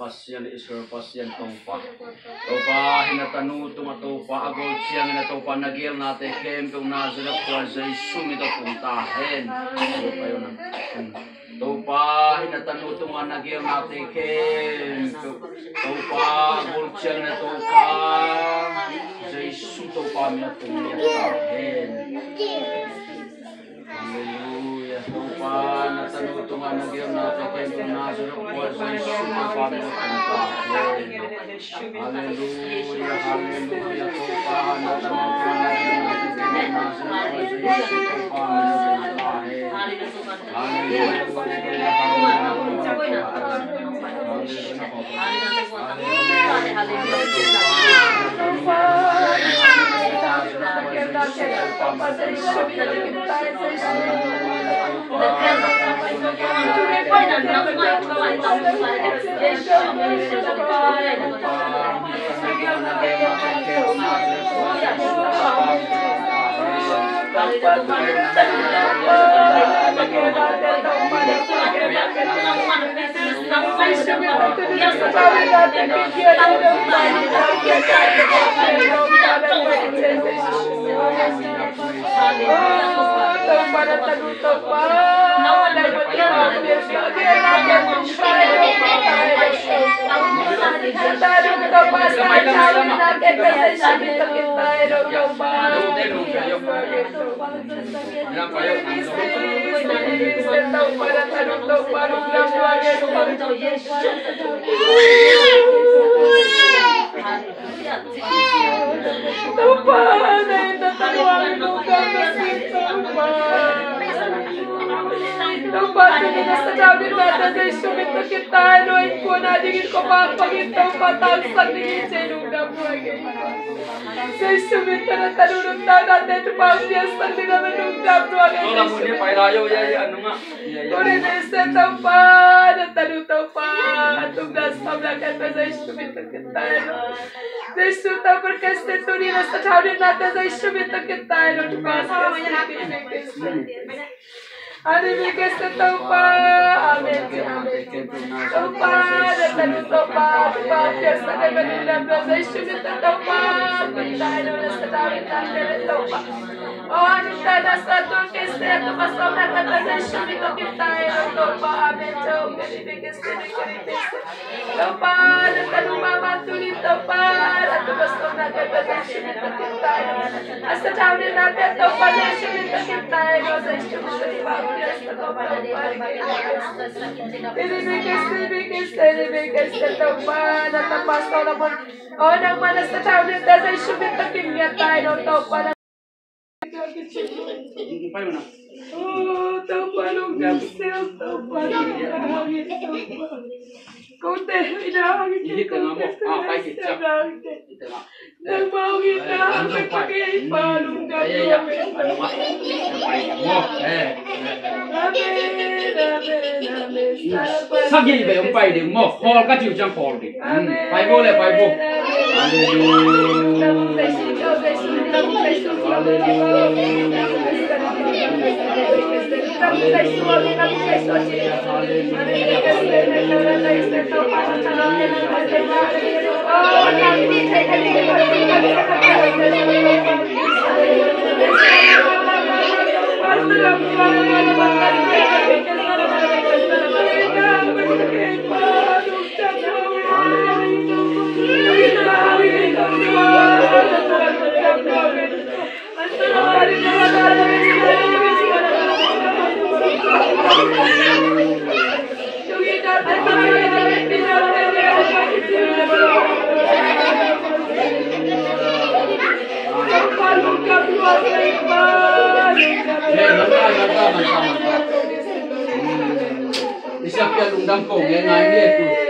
Pasien isur pasien tompa topa hinatanu tuma topa agol siang na topa nagil nate kem tung nazira kwa Yesus ito puntahen topa hinatanu tuma nagil nate kem topa agol siang na topa Yesus topa mi puntahen. Haleluya, topa natanu tuma nagil nate kem tung nazira kwa Yesus topa mi puntahen. Haleluya, haleluya, topa natanu tuma nagil nate kem tung nazira kwa Yesus topa mi puntahen. umpay mo na. Oh, tapalong kapsel, tapalong kahit Kote, inahangin Hindi ka nga mo. Kahit itsak. Ito nga. Nagmawin na ang pagkakipalong Ay, ano nga? Mo. Sagi ba yung pay din mo? Hall ka tiyo siyang hall din. Pay mo le, pay mo. Isya pia lungdang ko, ngayon nga ini itu.